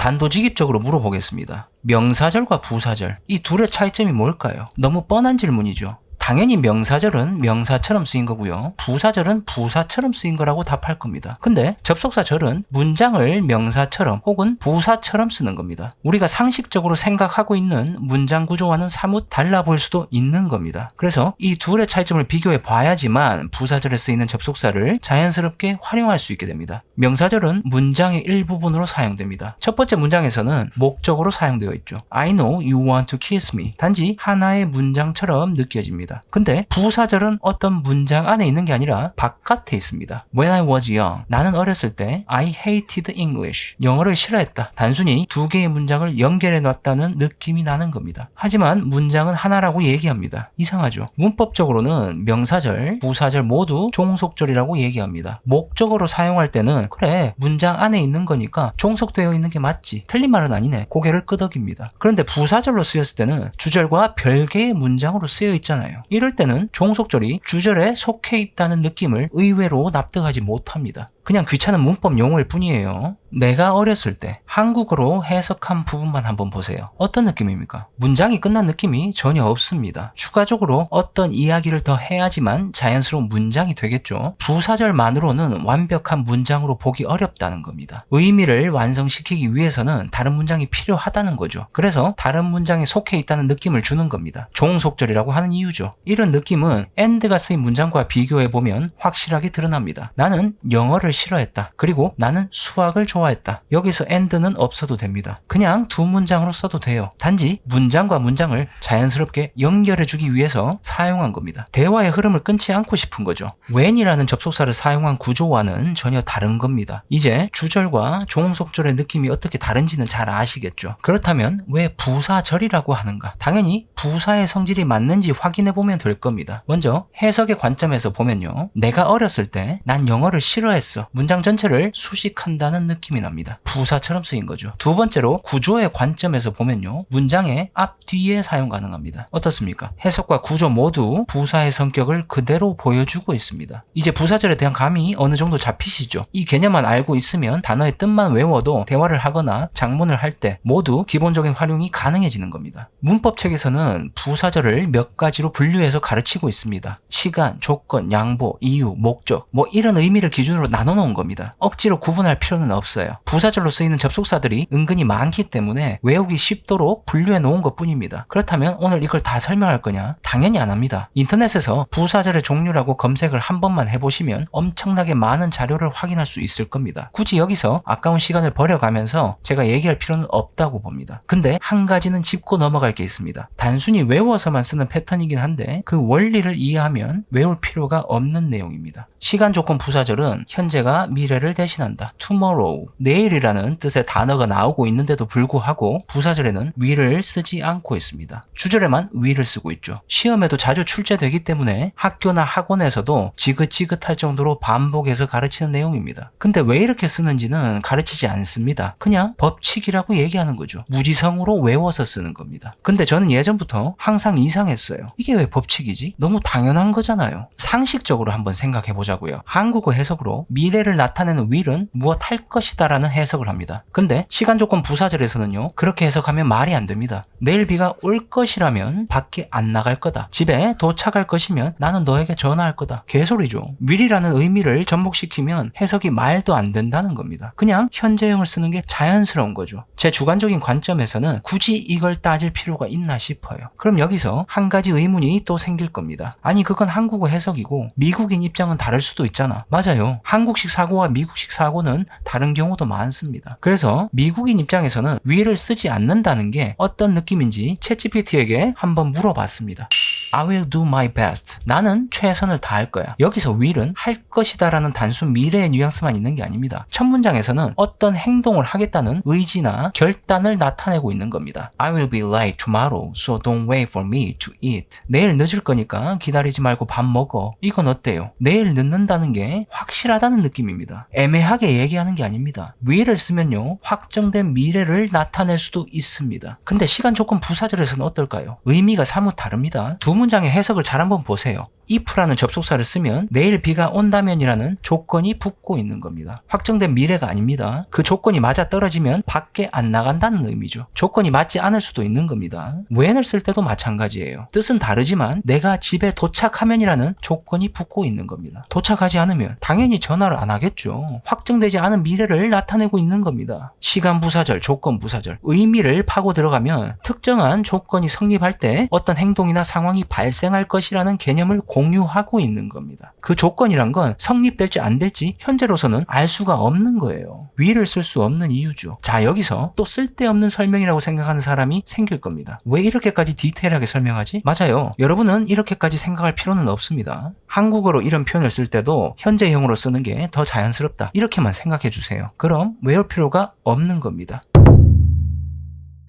단도직입적으로 물어보겠습니다. 명사절과 부사절, 이 둘의 차이점이 뭘까요? 너무 뻔한 질문이죠. 당연히 명사절은 명사처럼 쓰인 거고요. 부사절은 부사처럼 쓰인 거라고 답할 겁니다. 근데 접속사절은 문장을 명사처럼 혹은 부사처럼 쓰는 겁니다. 우리가 상식적으로 생각하고 있는 문장 구조와는 사뭇 달라 보일 수도 있는 겁니다. 그래서 이 둘의 차이점을 비교해 봐야지만 부사절에 쓰이는 접속사를 자연스럽게 활용할 수 있게 됩니다. 명사절은 문장의 일부분으로 사용됩니다. 첫 번째 문장에서는 목적으로 사용되어 있죠. I know you want to kiss me. 단지 하나의 문장처럼 느껴집니다. 근데 부사절은 어떤 문장 안에 있는 게 아니라 바깥에 있습니다. When I was young, 나는 어렸을 때 I hated English, 영어를 싫어했다. 단순히 두 개의 문장을 연결해 놨다는 느낌이 나는 겁니다. 하지만 문장은 하나라고 얘기합니다. 이상하죠? 문법적으로는 명사절, 부사절 모두 종속절이라고 얘기합니다. 목적어로 사용할 때는 그래, 문장 안에 있는 거니까 종속되어 있는 게 맞지, 틀린 말은 아니네, 고개를 끄덕입니다. 그런데 부사절로 쓰였을 때는 주절과 별개의 문장으로 쓰여 있잖아요. 이럴 때는 종속절이 주절에 속해 있다는 느낌을 의외로 납득하지 못합니다. 그냥 귀찮은 문법 용어일 뿐이에요. 내가 어렸을 때 한국어로 해석한 부분만 한번 보세요. 어떤 느낌입니까? 문장이 끝난 느낌이 전혀 없습니다. 추가적으로 어떤 이야기를 더 해야지만 자연스러운 문장이 되겠죠. 부사절만으로는 완벽한 문장으로 보기 어렵다는 겁니다. 의미를 완성시키기 위해서는 다른 문장이 필요하다는 거죠. 그래서 다른 문장에 속해 있다는 느낌을 주는 겁니다. 종속절이라고 하는 이유죠. 이런 느낌은 and가 쓰인 문장과 비교해보면 확실하게 드러납니다. 나는 영어를 싫어했다. 그리고 나는 수학을 좋아했다. 여기서 and는 없어도 됩니다. 그냥 두 문장으로 써도 돼요. 단지 문장과 문장을 자연스럽게 연결해주기 위해서 사용한 겁니다. 대화의 흐름을 끊지 않고 싶은 거죠. when이라는 접속사를 사용한 구조와는 전혀 다른 겁니다. 이제 주절과 종속절의 느낌이 어떻게 다른지는 잘 아시겠죠. 그렇다면 왜 부사절이라고 하는가? 당연히 부사의 성질이 맞는지 확인해보면 될 겁니다. 먼저 해석의 관점에서 보면요, 내가 어렸을 때 난 영어를 싫어했어. 문장 전체를 수식한다는 느낌이 납니다. 부사처럼 쓰인 거죠. 두 번째로 구조의 관점에서 보면요, 문장의 앞, 뒤에 사용 가능합니다. 어떻습니까? 해석과 구조 모두 부사의 성격을 그대로 보여주고 있습니다. 이제 부사절에 대한 감이 어느 정도 잡히시죠? 이 개념만 알고 있으면 단어의 뜻만 외워도 대화를 하거나 장문을 할 때 모두 기본적인 활용이 가능해지는 겁니다. 문법책에서는 부사절을 몇 가지로 분류해서 가르치고 있습니다. 시간, 조건, 양보, 이유, 목적, 뭐 이런 의미를 기준으로 나눠놓은 겁니다. 억지로 구분할 필요는 없어요. 부사절로 쓰이는 접속사들이 은근히 많기 때문에 외우기 쉽도록 분류해 놓은 것 뿐입니다. 그렇다면 오늘 이걸 다 설명할 거냐? 당연히 안 합니다. 인터넷에서 부사절의 종류라고 검색을 한 번만 해보시면 엄청나게 많은 자료를 확인할 수 있을 겁니다. 굳이 여기서 아까운 시간을 버려가면서 제가 얘기할 필요는 없다고 봅니다. 근데 한 가지는 짚고 넘어갈 게 있습니다. 단순히 외워서만 쓰는 패턴이긴 한데 그 원리를 이해하면 외울 필요가 없는 내용입니다. 시간 조건 부사절은 현재가 미래를 대신한다. tomorrow, 내일이라는 뜻의 단어가 나오고 있는데도 불구하고 부사절에는 will을 쓰지 않고 있습니다. 주절에만 will을 쓰고 있죠. 시험에도 자주 출제되기 때문에 학교나 학원에서도 지긋지긋할 정도로 반복해서 가르치는 내용입니다. 근데 왜 이렇게 쓰는지는 가르치지 않습니다. 그냥 법칙이라고 얘기하는 거죠. 무지성으로 외워서 쓰는 겁니다. 근데 저는 예전부터 항상 이상했어요. 이게 왜 법칙이지? 너무 당연한 거잖아요. 상식적으로 한번 생각해보자고요. 한국어 해석으로 미래를 나타내는 will은 무엇 할 것이다 라는 해석을 합니다. 근데 시간 조건 부사절에서는요, 그렇게 해석하면 말이 안 됩니다. 내일 비가 올 것이라면 밖에 안 나갈 거다. 집에 도착할 것이면 나는 너에게 전화할 거다. 개소리죠. will이라는 의미를 접목시키면 해석이 말도 안 된다는 겁니다. 그냥 현재형을 쓰는 게 자연스러운 거죠. 제 주관적인 관점에서는 굳이 이걸 따질 필요가 있나 싶어요. 그럼 여기서 한 가지 의문이 또 생길 겁니다. 아니 그건 한국어 해석이고 미국인 입장은 다를 수도 있잖아. 맞아요. 한국식 사고와 미국식 사고는 다른 경우도 많습니다. 그래서 미국인 입장에서는 will을 쓰지 않는다는 게 어떤 느낌인지 챗GPT에게 한번 물어봤습니다. I will do my best. 나는 최선을 다할 거야. 여기서 will은 할 것이다 라는 단순 미래의 뉘앙스만 있는 게 아닙니다. 첫 문장에서는 어떤 행동을 하겠다는 의지나 결단을 나타내고 있는 겁니다. I will be late tomorrow, so don't wait for me to eat. 내일 늦을 거니까 기다리지 말고 밥 먹어. 이건 어때요? 내일 늦는다는 게 확실하다는 느낌입니다. 애매하게 얘기하는 게 아닙니다. will을 쓰면요, 확정된 미래를 나타낼 수도 있습니다. 근데 시간 조건 부사절에서는 어떨까요? 의미가 사뭇 다릅니다. 두 문장의 해석을 잘 한번 보세요. if라는 접속사를 쓰면 내일 비가 온다면이라는 조건이 붙고 있는 겁니다. 확정된 미래가 아닙니다. 그 조건이 맞아 떨어지면 밖에 안 나간다는 의미죠. 조건이 맞지 않을 수도 있는 겁니다. when을 쓸 때도 마찬가지예요. 뜻은 다르지만 내가 집에 도착하면이라는 조건이 붙고 있는 겁니다. 도착하지 않으면 당연히 전화를 안 하겠죠. 확정되지 않은 미래를 나타내고 있는 겁니다. 시간 부사절, 조건 부사절, 의미를 파고 들어가면 특정한 조건이 성립할 때 어떤 행동이나 상황이 발생할 것이라는 개념을 공유하고 있는 겁니다. 그 조건이란 건 성립될지 안 될지 현재로서는 알 수가 없는 거예요. will을 쓸 수 없는 이유죠. 자, 여기서 또 쓸데없는 설명이라고 생각하는 사람이 생길 겁니다. 왜 이렇게까지 디테일하게 설명하지? 맞아요. 여러분은 이렇게까지 생각할 필요는 없습니다. 한국어로 이런 표현을 쓸 때도 현재형으로 쓰는 게 더 자연스럽다. 이렇게만 생각해 주세요. 그럼 외울 필요가 없는 겁니다.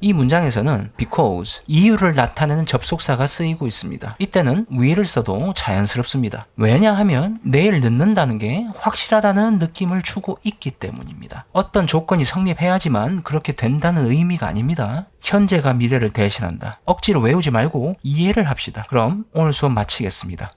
이 문장에서는 because, 이유를 나타내는 접속사가 쓰이고 있습니다. 이때는 will을 써도 자연스럽습니다. 왜냐하면 내일 늦는다는 게 확실하다는 느낌을 주고 있기 때문입니다. 어떤 조건이 성립해야지만 그렇게 된다는 의미가 아닙니다. 현재가 미래를 대신한다. 억지로 외우지 말고 이해를 합시다. 그럼 오늘 수업 마치겠습니다.